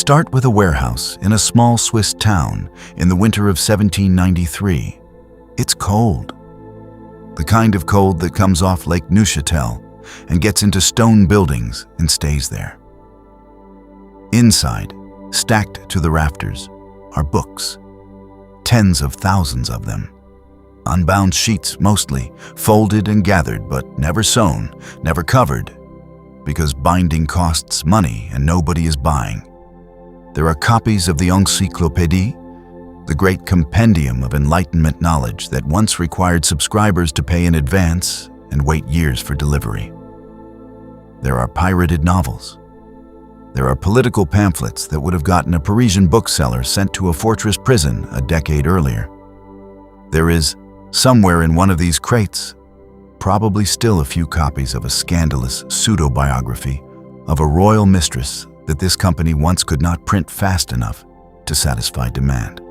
Start with a warehouse in a small Swiss town in the winter of 1793. It's cold. The kind of cold that comes off Lake Neuchâtel and gets into stone buildings and stays there. Inside, stacked to the rafters, are books. Tens of thousands of them. Unbound sheets mostly, folded and gathered, but never sewn, never covered, because binding costs money and nobody is buying. There are copies of the Encyclopédie, the great compendium of Enlightenment knowledge that once required subscribers to pay in advance and wait years for delivery. There are pirated novels. There are political pamphlets that would have gotten a Parisian bookseller sent to a fortress prison a decade earlier. There is, somewhere in one of these crates, probably still a few copies of a scandalous pseudo-biography of a royal mistress that this company once could not print fast enough to satisfy demand.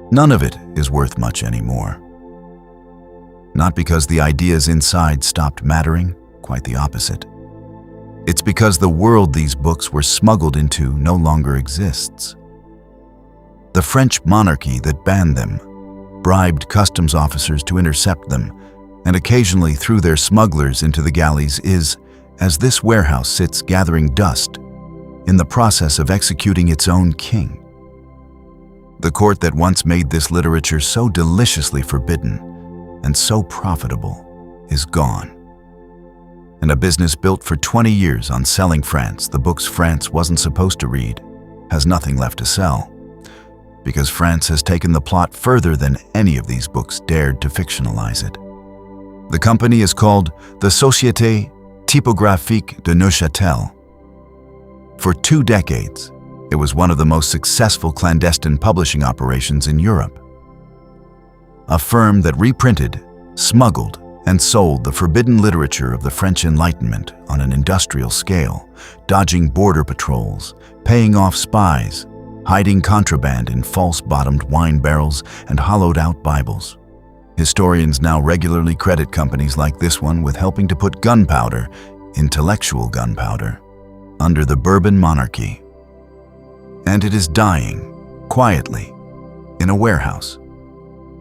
None of it is worth much anymore. Not because the ideas inside stopped mattering, quite the opposite. It's because the world these books were smuggled into no longer exists. The French monarchy that banned them bribed customs officers to intercept them and occasionally threw their smugglers into the galleys is, as this warehouse sits gathering dust, in the process of executing its own king. The court that once made this literature so deliciously forbidden and so profitable is gone. And a business built for 20 years on selling France the books France wasn't supposed to read has nothing left to sell, because France has taken the plot further than any of these books dared to fictionalize it. The company is called the Société Typographique de Neuchâtel. For 2 decades, it was one of the most successful clandestine publishing operations in Europe. A firm that reprinted, smuggled, and sold the forbidden literature of the French Enlightenment on an industrial scale, dodging border patrols, paying off spies, hiding contraband in false-bottomed wine barrels and hollowed-out Bibles. Historians now regularly credit companies like this one with helping to put gunpowder, intellectual gunpowder, under the Bourbon monarchy. And it is dying, quietly, in a warehouse,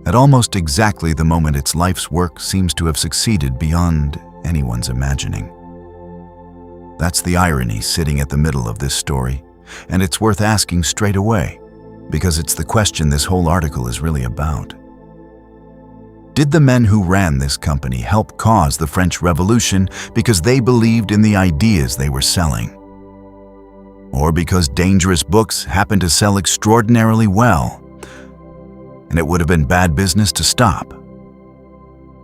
at almost exactly the moment its life's work seems to have succeeded beyond anyone's imagining. That's the irony sitting at the middle of this story, and it's worth asking straight away, because it's the question this whole article is really about. Did the men who ran this company help cause the French Revolution because they believed in the ideas they were selling? Or because dangerous books happened to sell extraordinarily well, and it would have been bad business to stop?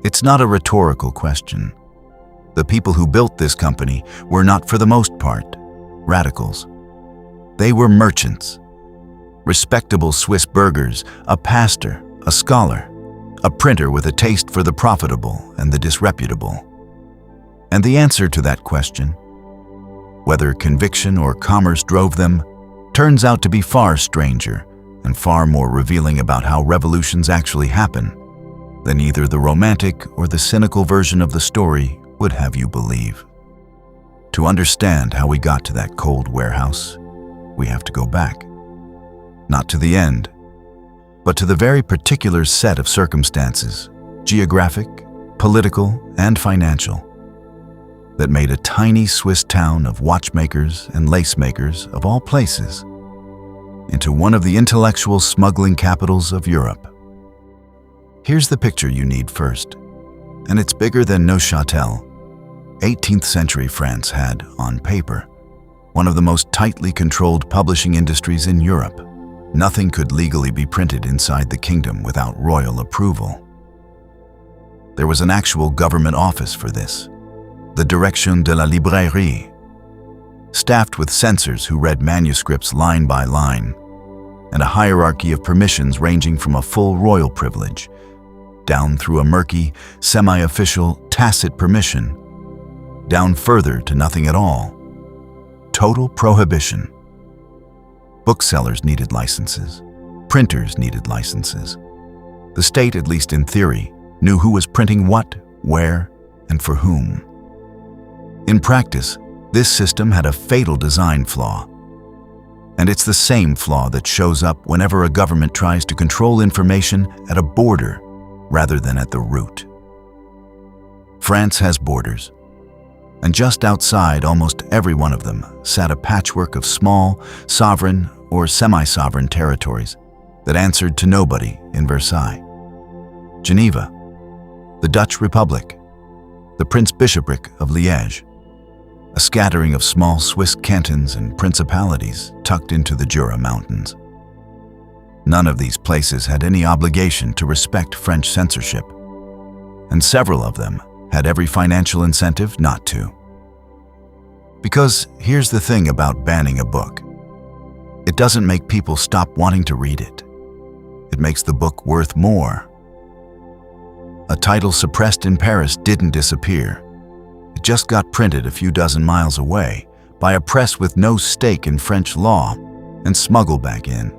It's not a rhetorical question. The people who built this company were not, for the most part, radicals. They were merchants, respectable Swiss burghers, a pastor, a scholar, a printer with a taste for the profitable and the disreputable. And the answer to that question, whether conviction or commerce drove them, turns out to be far stranger and far more revealing about how revolutions actually happen than either the romantic or the cynical version of the story would have you believe. To understand how we got to that cold warehouse, we have to go back, not to the end, but to the very particular set of circumstances, geographic, political, and financial, that made a tiny Swiss town of watchmakers and lace makers of all places into one of the intellectual smuggling capitals of Europe. Here's the picture you need first, and it's bigger than Neuchâtel. 18th century France had, on paper, one of the most tightly controlled publishing industries in Europe. Nothing could legally be printed inside the kingdom without royal approval. There was an actual government office for this, the Direction de la Librairie, staffed with censors who read manuscripts line by line, and a hierarchy of permissions ranging from a full royal privilege, down through a murky, semi-official, tacit permission, down further to nothing at all. Total prohibition. Booksellers needed licenses. Printers needed licenses. The state, at least in theory, knew who was printing what, where, and for whom. In practice, this system had a fatal design flaw. And it's the same flaw that shows up whenever a government tries to control information at a border rather than at the root. France has borders, and just outside almost every one of them sat a patchwork of small, sovereign or semi-sovereign territories that answered to nobody in Versailles. Geneva, the Dutch Republic, the Prince-Bishopric of Liège, a scattering of small Swiss cantons and principalities tucked into the Jura Mountains. None of these places had any obligation to respect French censorship, and several of them had every financial incentive not to. Because here's the thing about banning a book. It doesn't make people stop wanting to read it. It makes the book worth more. A title suppressed in Paris didn't disappear. It just got printed a few dozen miles away by a press with no stake in French law and smuggled back in.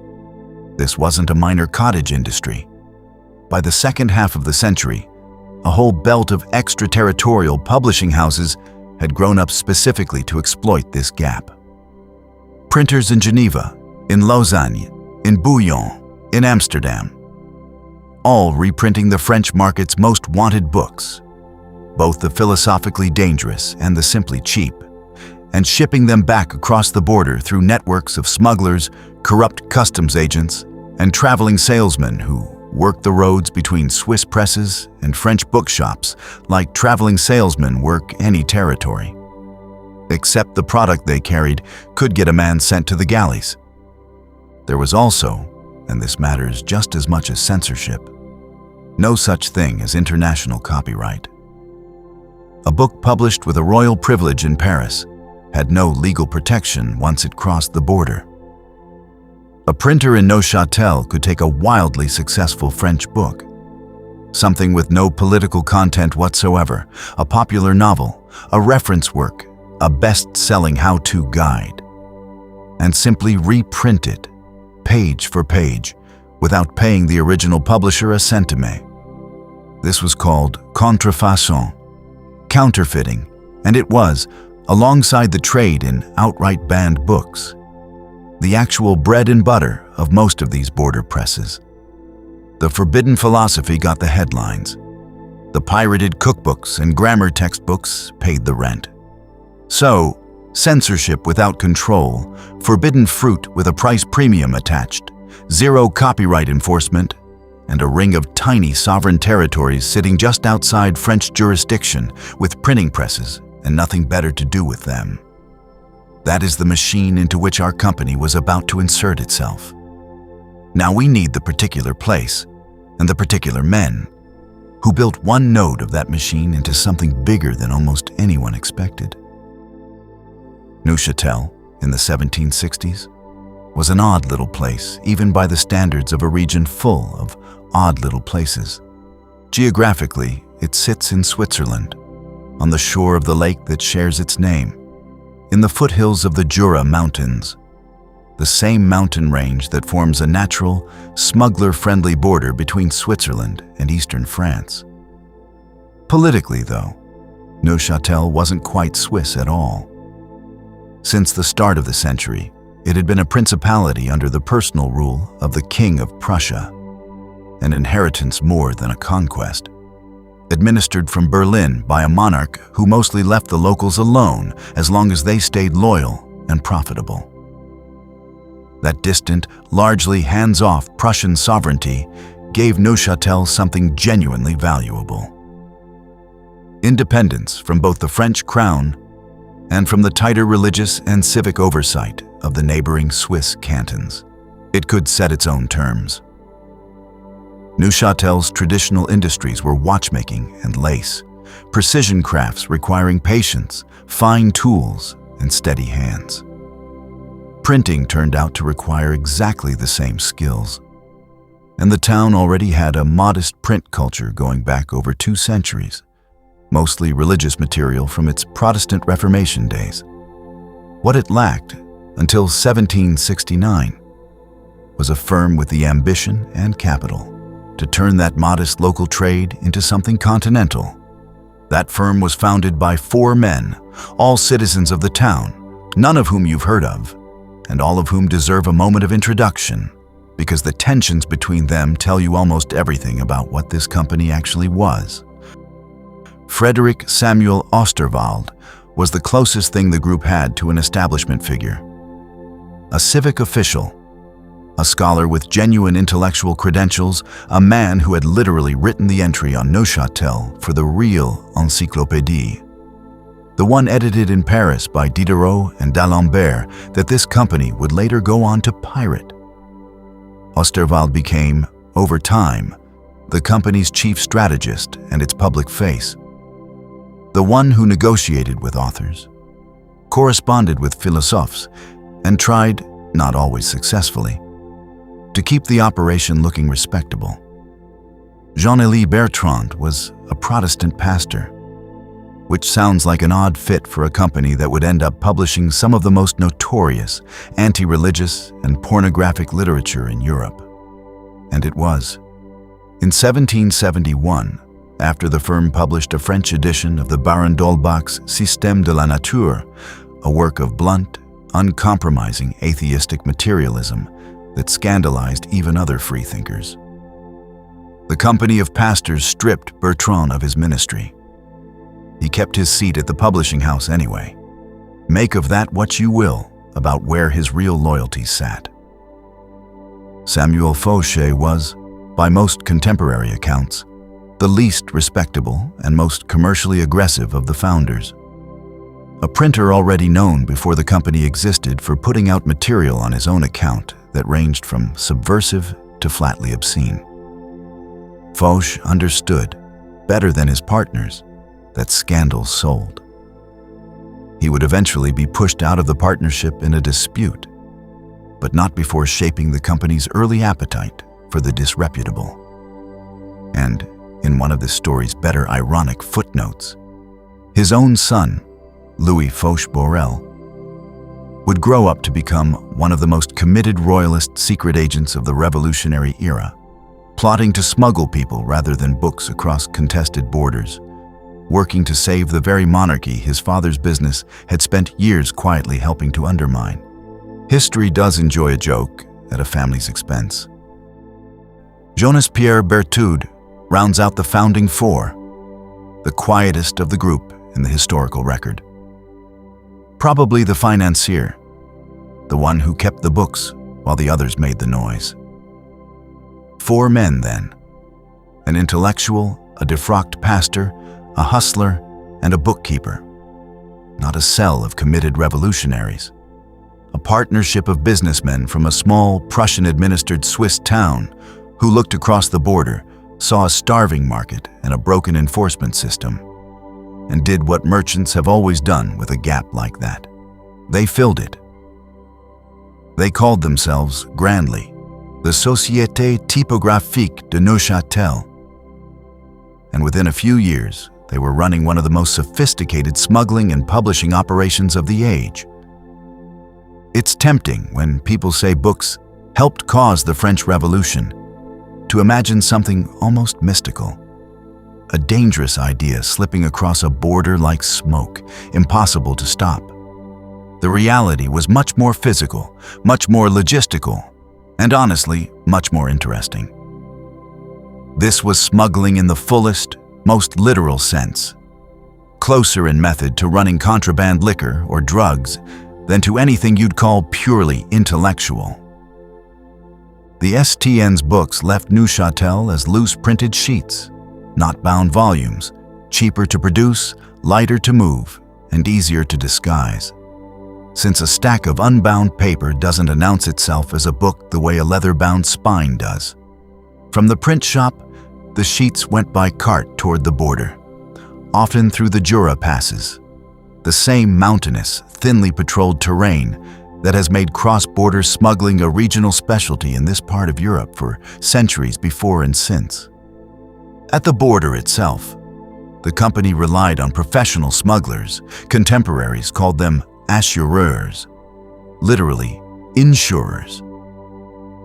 This wasn't a minor cottage industry. By the second half of the century, a whole belt of extraterritorial publishing houses had grown up specifically to exploit this gap. Printers in Geneva, in Lausanne, in Bouillon, in Amsterdam, all reprinting the French market's most wanted books, both the philosophically dangerous and the simply cheap, and shipping them back across the border through networks of smugglers, corrupt customs agents, and traveling salesmen who worked the roads between Swiss presses and French bookshops like traveling salesmen work any territory. Except the product they carried could get a man sent to the galleys. There was also, and this matters just as much as censorship, no such thing as international copyright. A book published with a royal privilege in Paris had no legal protection once it crossed the border. A printer in Neuchâtel could take a wildly successful French book, something with no political content whatsoever, a popular novel, a reference work, a best-selling how-to guide, and simply reprint it, page for page, without paying the original publisher a centime. This was called contrefaçon, counterfeiting, and it was, alongside the trade in outright banned books, the actual bread and butter of most of these border presses. The forbidden philosophy got the headlines. The pirated cookbooks and grammar textbooks paid the rent. So, censorship without control, forbidden fruit with a price premium attached, zero copyright enforcement, and a ring of tiny sovereign territories sitting just outside French jurisdiction with printing presses and nothing better to do with them. That is the machine into which our company was about to insert itself. Now we need the particular place and the particular men who built one node of that machine into something bigger than almost anyone expected. Neuchâtel, in the 1760s, was an odd little place, even by the standards of a region full of odd little places. Geographically, it sits in Switzerland, on the shore of the lake that shares its name, in the foothills of the Jura Mountains, the same mountain range that forms a natural, smuggler-friendly border between Switzerland and eastern France. Politically, though, Neuchâtel wasn't quite Swiss at all. Since the start of the century, it had been a principality under the personal rule of the King of Prussia, an inheritance more than a conquest, administered from Berlin by a monarch who mostly left the locals alone as long as they stayed loyal and profitable. That distant, largely hands-off Prussian sovereignty gave Neuchâtel something genuinely valuable: independence from both the French crown and from the tighter religious and civic oversight of the neighboring Swiss cantons. It could set its own terms. Neuchâtel's traditional industries were watchmaking and lace, precision crafts requiring patience, fine tools, and steady hands. Printing turned out to require exactly the same skills, and the town already had a modest print culture going back over 2 centuries, mostly religious material from its Protestant Reformation days. What it lacked, until 1769, was a firm with the ambition and capital to turn that modest local trade into something continental. That firm was founded by 4 men, all citizens of the town, none of whom you've heard of, and all of whom deserve a moment of introduction, because the tensions between them tell you almost everything about what this company actually was. Frederick Samuel Osterwald was the closest thing the group had to an establishment figure. A civic official, a scholar with genuine intellectual credentials, a man who had literally written the entry on Neuchâtel for the real Encyclopédie, the one edited in Paris by Diderot and d'Alembert that this company would later go on to pirate. Osterwald became, over time, the company's chief strategist and its public face, the one who negotiated with authors, corresponded with philosophes, and tried, not always successfully, to keep the operation looking respectable. Jean-Élie Bertrand was a Protestant pastor, which sounds like an odd fit for a company that would end up publishing some of the most notorious anti-religious and pornographic literature in Europe. And it was. In 1771, after the firm published a French edition of the Baron d'Holbach's Système de la Nature, a work of blunt, uncompromising atheistic materialism that scandalized even other freethinkers. The company of pastors stripped Bertrand of his ministry. He kept his seat at the publishing house anyway. Make of that what you will about where his real loyalties sat. Samuel Fauchet was, by most contemporary accounts, the least respectable and most commercially aggressive of the founders. A printer already known before the company existed for putting out material on his own account that ranged from subversive to flatly obscene. Fauchet understood, better than his partners, that scandal sold. He would eventually be pushed out of the partnership in a dispute, but not before shaping the company's early appetite for the disreputable. And, in one of the story's better ironic footnotes, his own son, Louis Fauchet-Borel, would grow up to become one of the most committed royalist secret agents of the revolutionary era, plotting to smuggle people rather than books across contested borders, working to save the very monarchy his father's business had spent years quietly helping to undermine. History does enjoy a joke at a family's expense. Jonas-Pierre Berthoud rounds out the founding four, the quietest of the group in the historical record. Probably the financier, the one who kept the books while the others made the noise. Four men, then: an intellectual, a defrocked pastor, a hustler, and a bookkeeper. Not a cell of committed revolutionaries. A partnership of businessmen from a small, Prussian-administered Swiss town who looked across the border, saw a starving market and a broken enforcement system, and did what merchants have always done with a gap like that. They filled it. They called themselves, grandly, the Société Typographique de Neuchâtel. And within a few years, they were running one of the most sophisticated smuggling and publishing operations of the age. It's tempting, when people say books helped cause the French Revolution, to imagine something almost mystical. A dangerous idea slipping across a border like smoke, impossible to stop. The reality was much more physical, much more logistical, and honestly, much more interesting. This was smuggling in the fullest, most literal sense, closer in method to running contraband liquor or drugs than to anything you'd call purely intellectual. The STN's books left Neuchâtel as loose printed sheets, not bound volumes, cheaper to produce, lighter to move, and easier to disguise. Since a stack of unbound paper doesn't announce itself as a book the way a leather-bound spine does. From the print shop, the sheets went by cart toward the border, often through the Jura passes, the same mountainous, thinly patrolled terrain that has made cross-border smuggling a regional specialty in this part of Europe for centuries before and since. At the border itself, the company relied on professional smugglers. Contemporaries called them assureurs, literally insurers,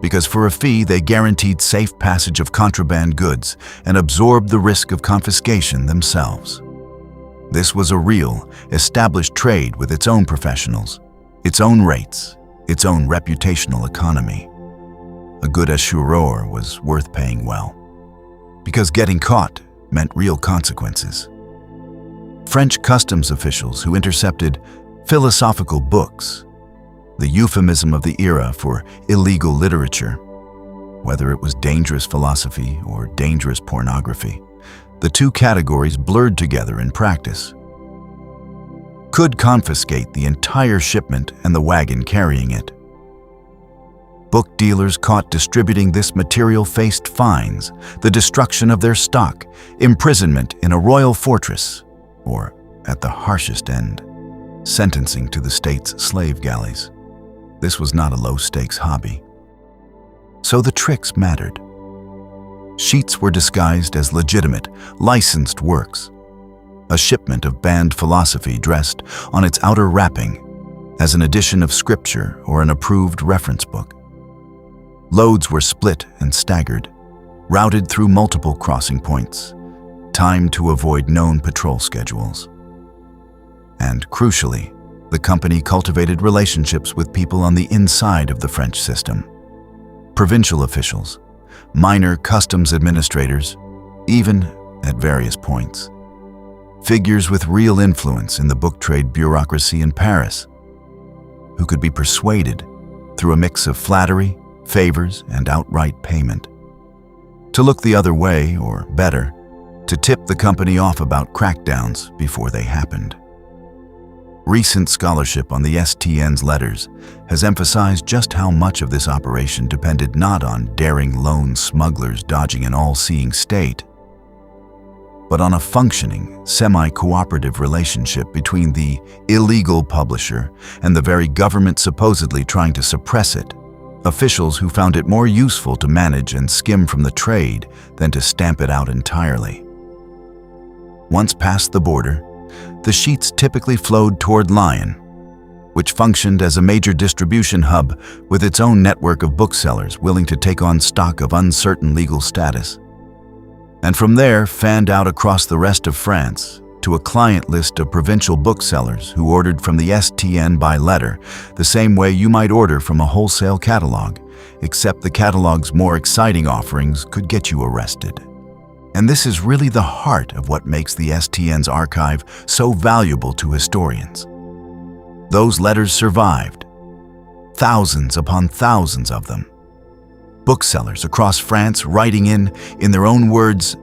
because for a fee they guaranteed safe passage of contraband goods and absorbed the risk of confiscation themselves. This was a real, established trade with its own professionals, its own rates, its own reputational economy. A good assureur was worth paying well, because getting caught meant real consequences. French customs officials who intercepted philosophical books, the euphemism of the era for illegal literature, whether it was dangerous philosophy or dangerous pornography, the two categories blurred together in practice, could confiscate the entire shipment and the wagon carrying it. Book dealers caught distributing this material faced fines, the destruction of their stock, imprisonment in a royal fortress, or, at the harshest end, sentencing to the state's slave galleys. This was not a low-stakes hobby. So the tricks mattered. Sheets were disguised as legitimate, licensed works. A shipment of banned philosophy dressed on its outer wrapping as an edition of scripture or an approved reference book. Loads were split and staggered, routed through multiple crossing points, timed to avoid known patrol schedules. And crucially, the company cultivated relationships with people on the inside of the French system. Provincial officials, minor customs administrators, even at various points. Figures with real influence in the book trade bureaucracy in Paris, who could be persuaded through a mix of flattery, favors, and outright payment to look the other way, or better, to tip the company off about crackdowns before they happened. Recent scholarship on the STN's letters has emphasized just how much of this operation depended not on daring lone smugglers dodging an all-seeing state, but on a functioning, semi-cooperative relationship between the illegal publisher and the very government supposedly trying to suppress it, officials who found it more useful to manage and skim from the trade than to stamp it out entirely. Once past the border, the sheets typically flowed toward Lyon, which functioned as a major distribution hub with its own network of booksellers willing to take on stock of uncertain legal status, and from there fanned out across the rest of France to a client list of provincial booksellers who ordered from the STN by letter, the same way you might order from a wholesale catalog, except the catalog's more exciting offerings could get you arrested. And this is really the heart of what makes the STN's archive so valuable to historians. Those letters survived, thousands upon thousands of them. Booksellers across France writing in their own words,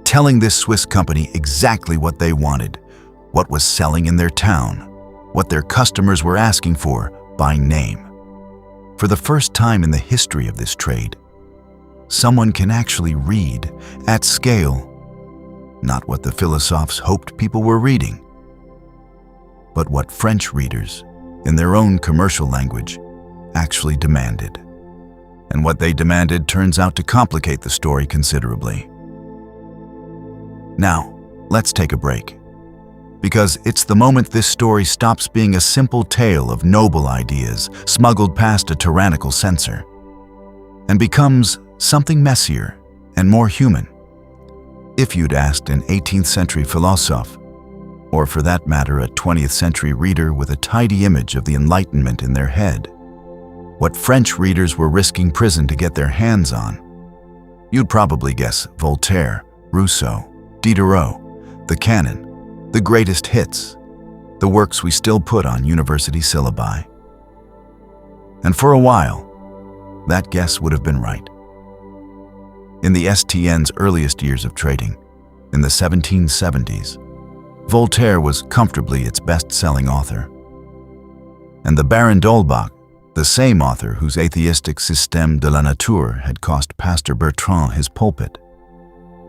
telling this Swiss company exactly what they wanted, what was selling in their town, what their customers were asking for by name. For the first time in the history of this trade, someone can actually read, at scale, not what the philosophes hoped people were reading, but what French readers, in their own commercial language, actually demanded. And what they demanded turns out to complicate the story considerably. Now, let's take a break, because it's the moment this story stops being a simple tale of noble ideas smuggled past a tyrannical censor, and becomes something messier and more human. If you'd asked an 18th century philosophe, or for that matter a 20th century reader with a tidy image of the Enlightenment in their head, what French readers were risking prison to get their hands on, you'd probably guess Voltaire, Rousseau, Diderot, the canon, the greatest hits, the works we still put on university syllabi. And for a while, that guess would have been right. In the STN's earliest years of trading, in the 1770s, Voltaire was comfortably its best-selling author. And the Baron d'Holbach, the same author whose atheistic Système de la Nature had cost Pastor Bertrand his pulpit,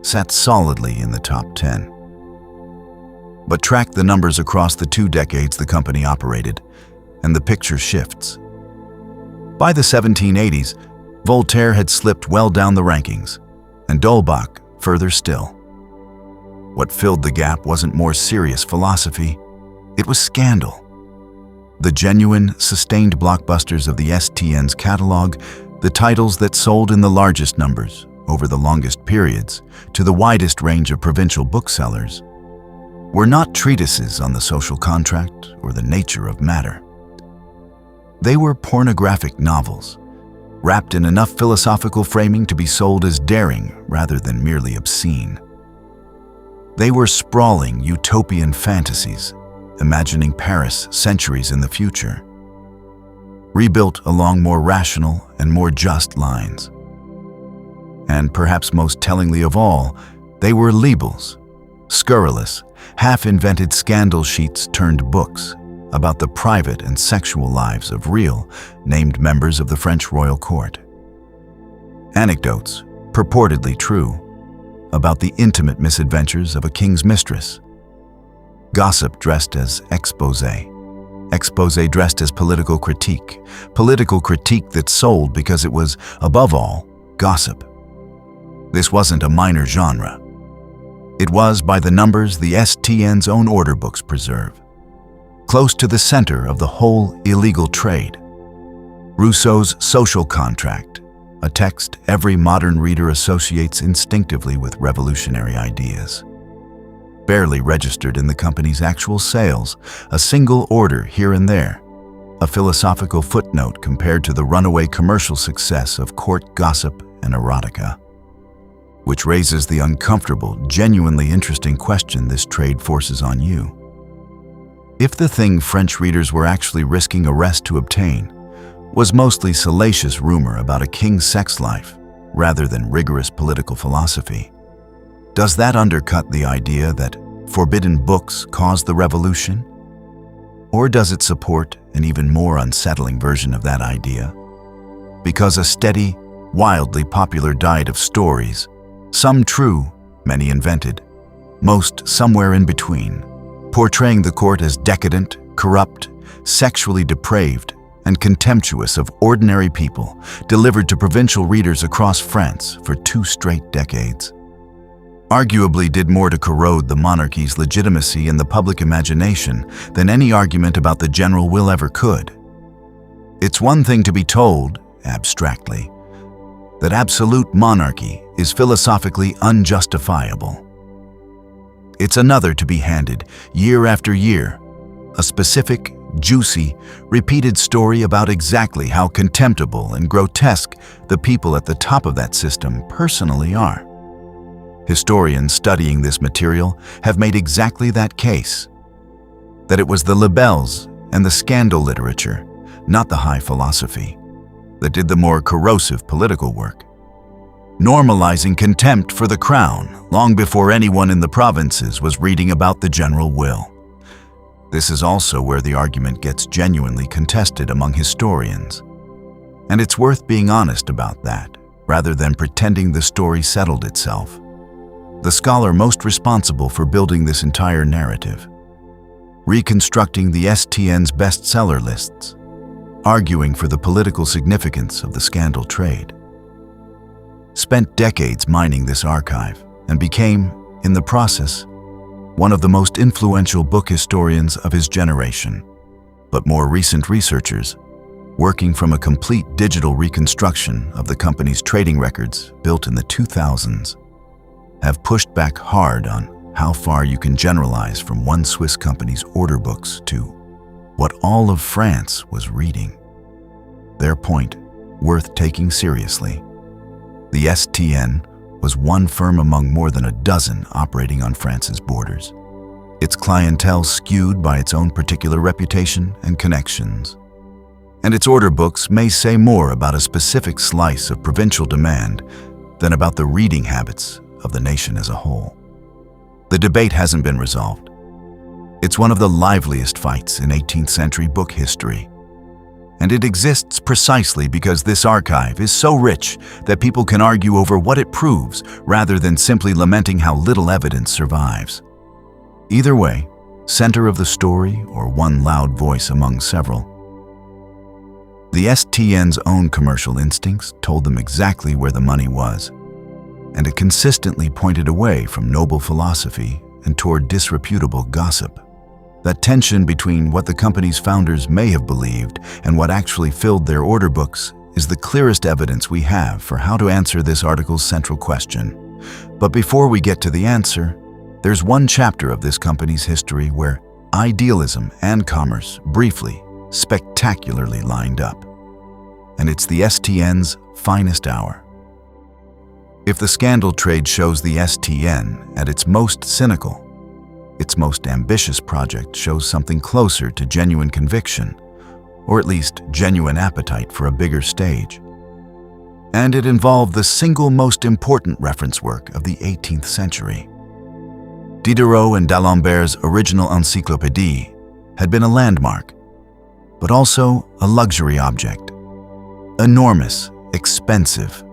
sat solidly in the top 10. But track the numbers across the 2 decades the company operated, and the picture shifts. By the 1780s, Voltaire had slipped well down the rankings, and d'Holbach further still. What filled the gap wasn't more serious philosophy, it was scandal. The genuine, sustained blockbusters of the STN's catalog, the titles that sold in the largest numbers, over the longest periods, to the widest range of provincial booksellers, were not treatises on the social contract or the nature of matter. They were pornographic novels, wrapped in enough philosophical framing to be sold as daring rather than merely obscene. They were sprawling utopian fantasies, imagining Paris centuries in the future, rebuilt along more rational and more just lines. And perhaps most tellingly of all, they were libels, scurrilous, half-invented scandal sheets turned books about the private and sexual lives of real, named members of the French royal court. Anecdotes, purportedly true, about the intimate misadventures of a king's mistress. Gossip dressed as exposé. Exposé dressed as political critique that sold because it was, above all, gossip. This wasn't a minor genre. It was, by the numbers the STN's own order books preserve, close to the center of the whole illegal trade. Rousseau's social contract, a text every modern reader associates instinctively with revolutionary ideas. Barely registered in the company's actual sales, a single order here and there, a philosophical footnote compared to the runaway commercial success of court gossip and erotica. Which raises the uncomfortable, genuinely interesting question this trade forces on you. If the thing French readers were actually risking arrest to obtain was mostly salacious rumor about a king's sex life rather than rigorous political philosophy, does that undercut the idea that forbidden books caused the revolution? Or does it support an even more unsettling version of that idea? Because a steady, wildly popular diet of stories, some true, many invented, most somewhere in between, portraying the court as decadent, corrupt, sexually depraved, and contemptuous of ordinary people, delivered to provincial readers across France for 2 straight decades, arguably did more to corrode the monarchy's legitimacy in the public imagination than any argument about the general will ever could. It's one thing to be told, abstractly, that absolute monarchy is philosophically unjustifiable. It's another to be handed, year after year, a specific, juicy, repeated story about exactly how contemptible and grotesque the people at the top of that system personally are. Historians studying this material have made exactly that case, that it was the libels and the scandal literature, not the high philosophy, that did the more corrosive political work, normalizing contempt for the crown long before anyone in the provinces was reading about the general will. This is also where the argument gets genuinely contested among historians, and it's worth being honest about that, rather than pretending the story settled itself. The scholar most responsible for building this entire narrative, reconstructing the STN's bestseller lists, arguing for the political significance of the scandal trade, spent decades mining this archive and became, in the process, one of the most influential book historians of his generation. But more recent researchers, working from a complete digital reconstruction of the company's trading records built in the 2000s, have pushed back hard on how far you can generalize from one Swiss company's order books to what all of France was reading. Their point, worth taking seriously. The STN was one firm among more than a dozen operating on France's borders, its clientele skewed by its own particular reputation and connections. And its order books may say more about a specific slice of provincial demand than about the reading habits of the nation as a whole. The debate hasn't been resolved. It's one of the liveliest fights in 18th century book history. And it exists precisely because this archive is so rich that people can argue over what it proves rather than simply lamenting how little evidence survives. Either way, center of the story or one loud voice among several. The STN's own commercial instincts told them exactly where the money was, and it consistently pointed away from noble philosophy and toward disreputable gossip. That tension between what the company's founders may have believed and what actually filled their order books is the clearest evidence we have for how to answer this article's central question. But before we get to the answer, there's one chapter of this company's history where idealism and commerce briefly spectacularly lined up. And it's the STN's finest hour. If the scandal trade shows the STN at its most cynical, its most ambitious project shows something closer to genuine conviction, or at least genuine appetite for a bigger stage. And it involved the single most important reference work of the 18th century. Diderot and D'Alembert's original Encyclopédie had been a landmark, but also a luxury object. Enormous, expensive,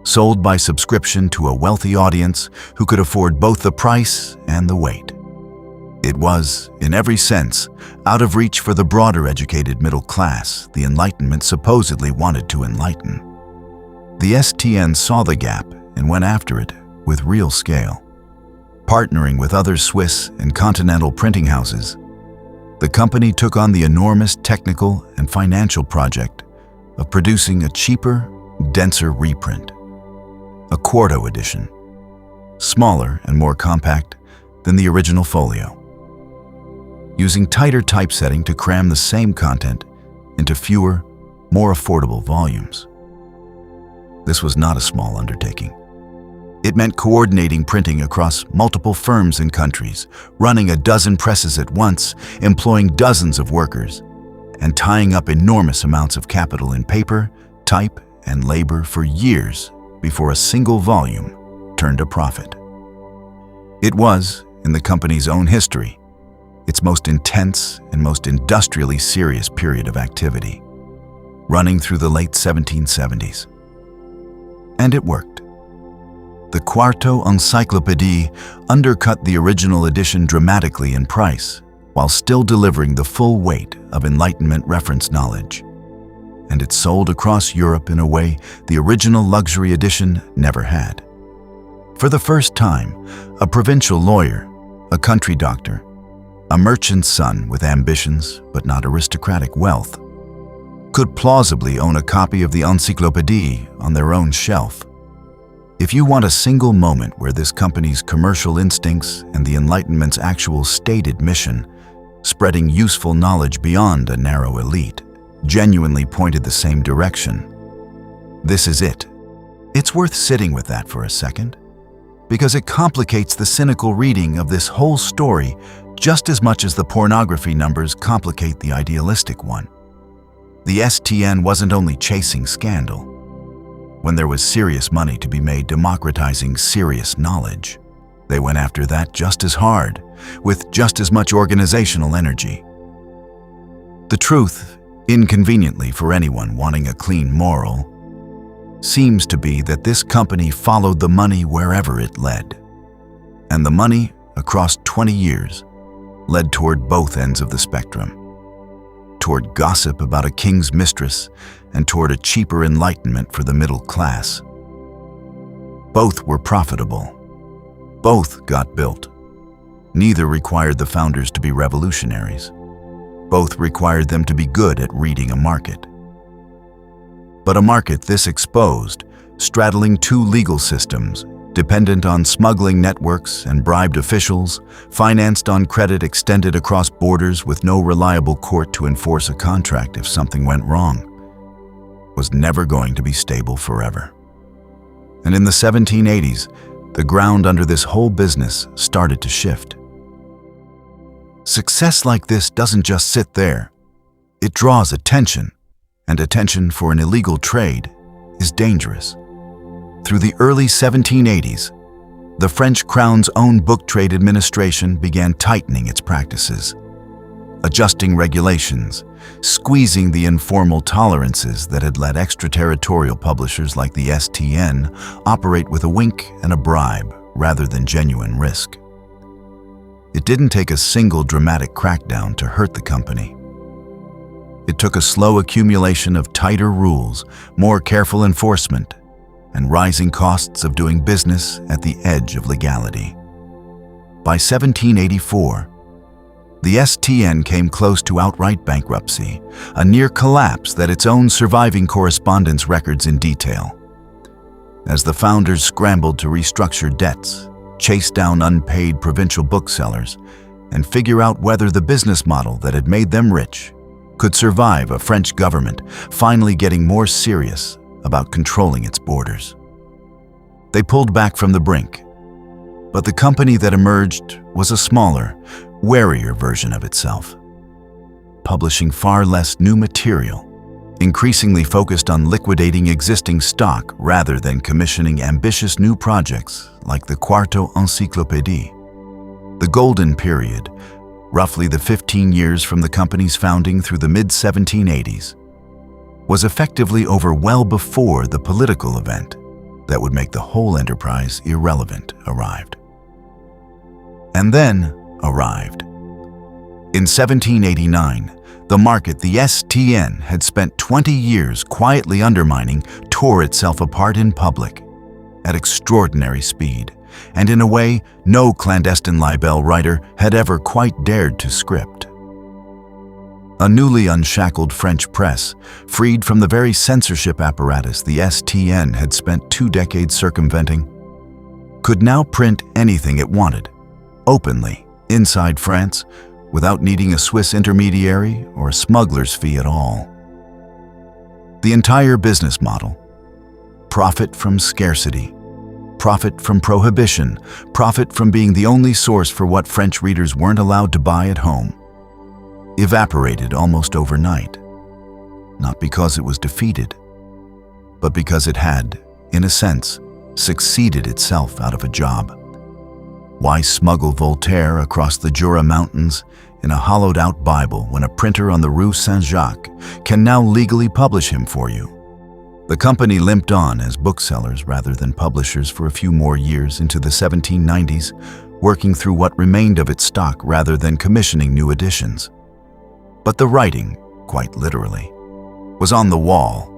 sold by subscription to a wealthy audience who could afford both the price and the weight. It was, in every sense, out of reach for the broader educated middle class the Enlightenment supposedly wanted to enlighten. The STN saw the gap and went after it with real scale. Partnering with other Swiss and continental printing houses, the company took on the enormous technical and financial project of producing a cheaper, denser reprint, a quarto edition, smaller and more compact than the original folio, using tighter typesetting to cram the same content into fewer, more affordable volumes. This was not a small undertaking. It meant coordinating printing across multiple firms and countries, running a dozen presses at once, employing dozens of workers, and tying up enormous amounts of capital in paper, type, and labor for years before a single volume turned a profit. It was, in the company's own history, its most intense and most industrially serious period of activity, running through the late 1770s. And it worked. The Quarto Encyclopédie undercut the original edition dramatically in price, while still delivering the full weight of Enlightenment reference knowledge. And it sold across Europe in a way the original luxury edition never had. For the first time, a provincial lawyer, a country doctor, a merchant's son with ambitions but not aristocratic wealth, could plausibly own a copy of the Encyclopédie on their own shelf. If you want a single moment where this company's commercial instincts and the Enlightenment's actual stated mission, spreading useful knowledge beyond a narrow elite, genuinely pointed the same direction, this is it. It's worth sitting with that for a second, because it complicates the cynical reading of this whole story just as much as the pornography numbers complicate the idealistic one. The STN wasn't only chasing scandal. When there was serious money to be made democratizing serious knowledge, they went after that just as hard, with just as much organizational energy. The truth, inconveniently for anyone wanting a clean moral, seems to be that this company followed the money wherever it led. And the money, across 20 years, led toward both ends of the spectrum. Toward gossip about a king's mistress and toward a cheaper enlightenment for the middle class. Both were profitable. Both got built. Neither required the founders to be revolutionaries. Both required them to be good at reading a market. But a market this exposed, straddling two legal systems, dependent on smuggling networks and bribed officials, financed on credit extended across borders with no reliable court to enforce a contract if something went wrong, was never going to be stable forever. And in the 1780s, the ground under this whole business started to shift. Success like this doesn't just sit there. It draws attention, and attention for an illegal trade is dangerous. Through the early 1780s, the French crown's own book trade administration began tightening its practices, adjusting regulations, squeezing the informal tolerances that had let extraterritorial publishers like the STN operate with a wink and a bribe rather than genuine risk. It didn't take a single dramatic crackdown to hurt the company. It took a slow accumulation of tighter rules, more careful enforcement, and rising costs of doing business at the edge of legality. By 1784, the STN came close to outright bankruptcy, a near collapse that its own surviving correspondence records in detail. As the founders scrambled to restructure debts, chase down unpaid provincial booksellers, and figure out whether the business model that had made them rich could survive a French government finally getting more serious about controlling its borders. They pulled back from the brink, but the company that emerged was a smaller, warier version of itself, publishing far less new material, increasingly focused on liquidating existing stock rather than commissioning ambitious new projects like the Quarto Encyclopédie. The Golden Period, roughly the 15 years from the company's founding through the mid-1780s, was effectively over well before the political event that would make the whole enterprise irrelevant arrived. And then arrived. In 1789, the market the STN had spent 20 years quietly undermining tore itself apart in public, at extraordinary speed, and in a way no clandestine libel writer had ever quite dared to script. A newly unshackled French press, freed from the very censorship apparatus the STN had spent 2 decades circumventing, could now print anything it wanted, openly, inside France, without needing a Swiss intermediary or a smuggler's fee at all. The entire business model, profit from scarcity, profit from prohibition, profit from being the only source for what French readers weren't allowed to buy at home, evaporated almost overnight, not because it was defeated, but because it had, in a sense, succeeded itself out of a job. Why smuggle Voltaire across the Jura Mountains in a hollowed-out Bible when a printer on the Rue Saint-Jacques can now legally publish him for you? The company limped on as booksellers rather than publishers for a few more years into the 1790s, working through what remained of its stock rather than commissioning new editions. But the writing, quite literally, was on the wall,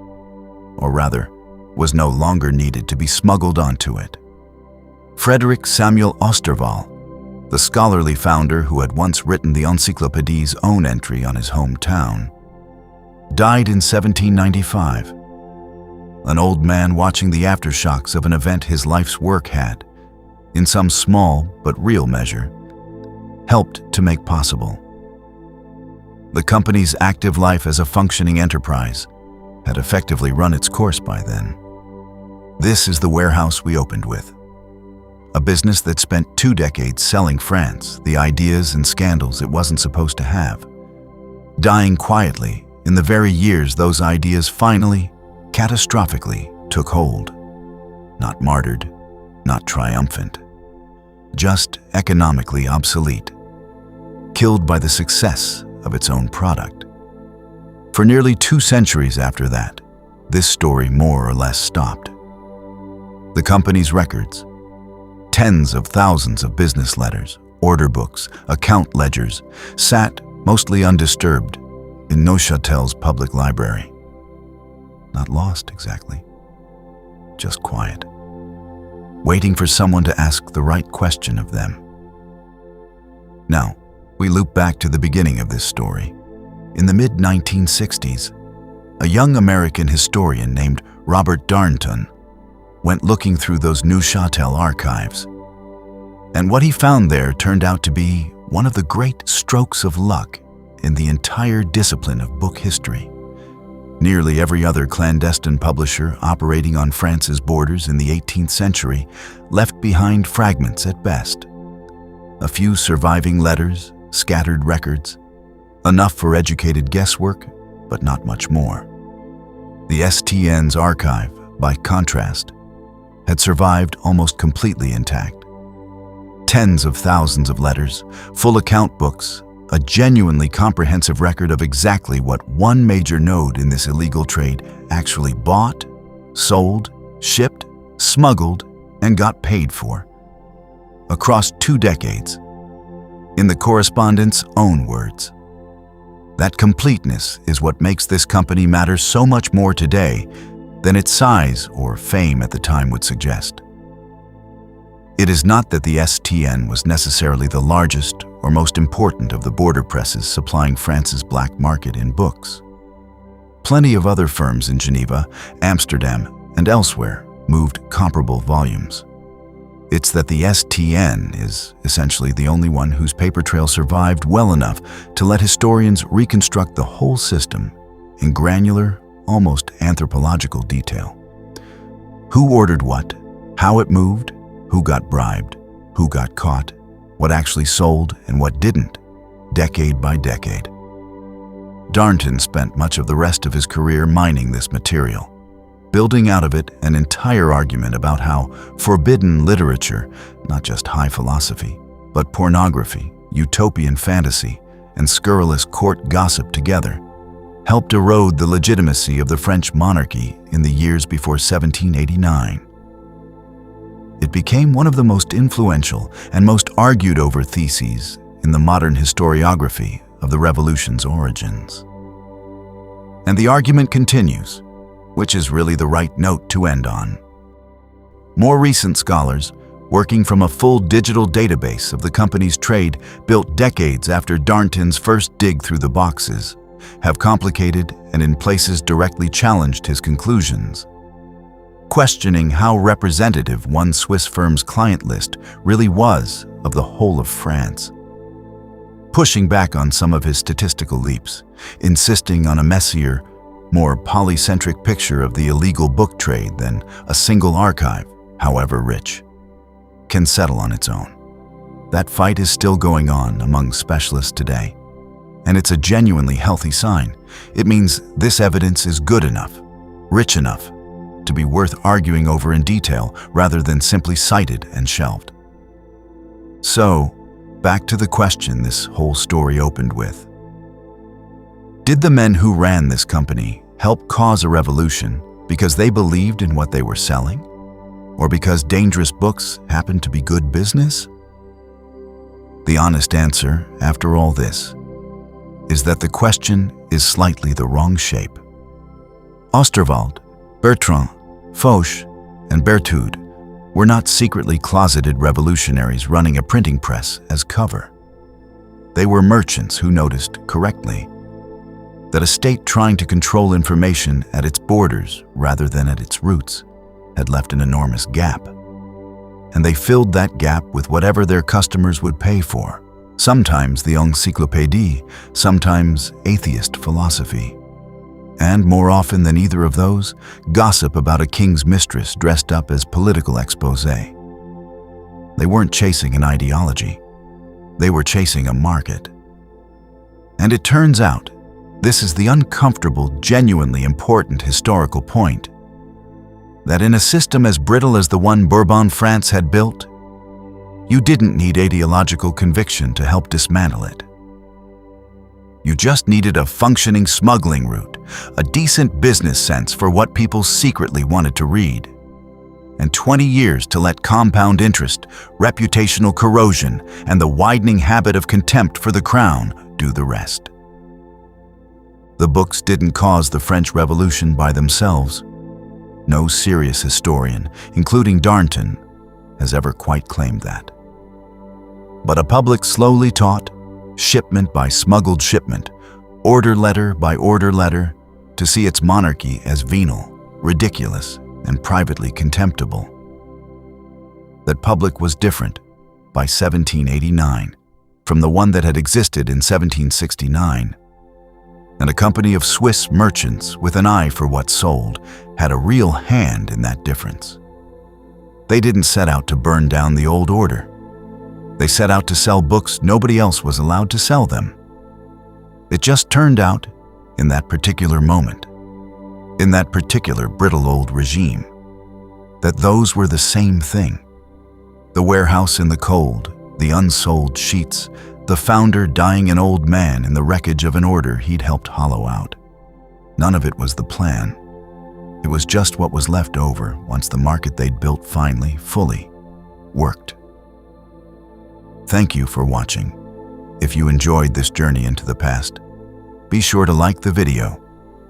or rather, was no longer needed to be smuggled onto it. Frederick Samuel Osterval, the scholarly founder who had once written the Encyclopédie's own entry on his hometown, died in 1795. An old man watching the aftershocks of an event his life's work had, in some small but real measure, helped to make possible. The company's active life as a functioning enterprise had effectively run its course by then. This is the warehouse we opened with. A business that spent 2 decades selling France the ideas and scandals it wasn't supposed to have, dying quietly in the very years those ideas finally, catastrophically took hold. Not martyred, not triumphant, just economically obsolete, killed by the success of its own product. For nearly 2 centuries after that, this story more or less stopped. The company's records, tens of thousands of business letters, order books, account ledgers, sat, mostly undisturbed, in Neuchâtel's public library. Not lost exactly, just quiet, waiting for someone to ask the right question of them. Now, we loop back to the beginning of this story. In the mid-1960s, a young American historian named Robert Darnton went looking through those Neuchâtel archives. And what he found there turned out to be one of the great strokes of luck in the entire discipline of book history. Nearly every other clandestine publisher operating on France's borders in the 18th century left behind fragments at best. A few surviving letters, scattered records, enough for educated guesswork, but not much more. The STN's archive, by contrast, had survived almost completely intact. Tens of thousands of letters, full account books, a genuinely comprehensive record of exactly what one major node in this illegal trade actually bought, sold, shipped, smuggled, and got paid for. Across 2 decades, in the correspondent's own words. That completeness is what makes this company matter so much more today than its size or fame at the time would suggest. It is not that the STN was necessarily the largest or most important of the border presses supplying France's black market in books. Plenty of other firms in Geneva, Amsterdam, and elsewhere moved comparable volumes. It's that the STN is essentially the only one whose paper trail survived well enough to let historians reconstruct the whole system in granular, almost anthropological detail. Who ordered what, how it moved, who got bribed, who got caught, what actually sold and what didn't, decade by decade. Darnton spent much of the rest of his career mining this material, building out of it an entire argument about how forbidden literature, not just high philosophy, but pornography, utopian fantasy, and scurrilous court gossip together, helped erode the legitimacy of the French monarchy in the years before 1789. It became one of the most influential and most argued over theses in the modern historiography of the Revolution's origins. And the argument continues, which is really the right note to end on. More recent scholars, working from a full digital database of the company's trade built decades after Darnton's first dig through the boxes, have complicated and in places directly challenged his conclusions, questioning how representative one Swiss firm's client list really was of the whole of France, pushing back on some of his statistical leaps, insisting on a messier, more polycentric picture of the illegal book trade than a single archive, however rich, can settle on its own. That fight is still going on among specialists today, and it's a genuinely healthy sign. It means this evidence is good enough, rich enough, to be worth arguing over in detail rather than simply cited and shelved. So, back to the question this whole story opened with. Did the men who ran this company help cause a revolution because they believed in what they were selling? Or because dangerous books happened to be good business? The honest answer, after all this, is that the question is slightly the wrong shape. Osterwald, Bertrand, Foch, and Berthoud were not secretly closeted revolutionaries running a printing press as cover. They were merchants who noticed, correctly, that a state trying to control information at its borders rather than at its roots had left an enormous gap. And they filled that gap with whatever their customers would pay for, sometimes the Encyclopédie, sometimes atheist philosophy. And more often than either of those, gossip about a king's mistress dressed up as political exposé. They weren't chasing an ideology. They were chasing a market. And it turns out, this is the uncomfortable, genuinely important historical point, that in a system as brittle as the one Bourbon France had built, you didn't need ideological conviction to help dismantle it. You just needed a functioning smuggling route, a decent business sense for what people secretly wanted to read, and 20 years to let compound interest, reputational corrosion, and the widening habit of contempt for the crown do the rest. The books didn't cause the French Revolution by themselves. No serious historian, including Darnton, has ever quite claimed that. But a public slowly taught, shipment by smuggled shipment, order letter by order letter, to see its monarchy as venal, ridiculous, and privately contemptible. That public was different by 1789 from the one that had existed in 1769. And a company of Swiss merchants with an eye for what sold had a real hand in that difference. They didn't set out to burn down the old order. They set out to sell books nobody else was allowed to sell them. It just turned out, in that particular moment, in that particular brittle old regime, that those were the same thing. The warehouse in the cold, the unsold sheets, the founder dying an old man in the wreckage of an order he'd helped hollow out. None of it was the plan. It was just what was left over once the market they'd built finally, fully, worked. Thank you for watching. If you enjoyed this journey into the past, be sure to like the video,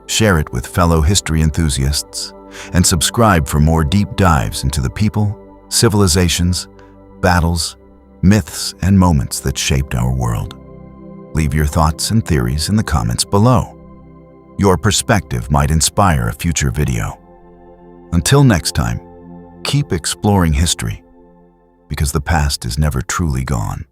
share it with fellow history enthusiasts, and subscribe for more deep dives into the people, civilizations, battles, myths, and moments that shaped our world. Leave your thoughts and theories in the comments below. Your perspective might inspire a future video. Until next time, keep exploring history because the past is never truly gone.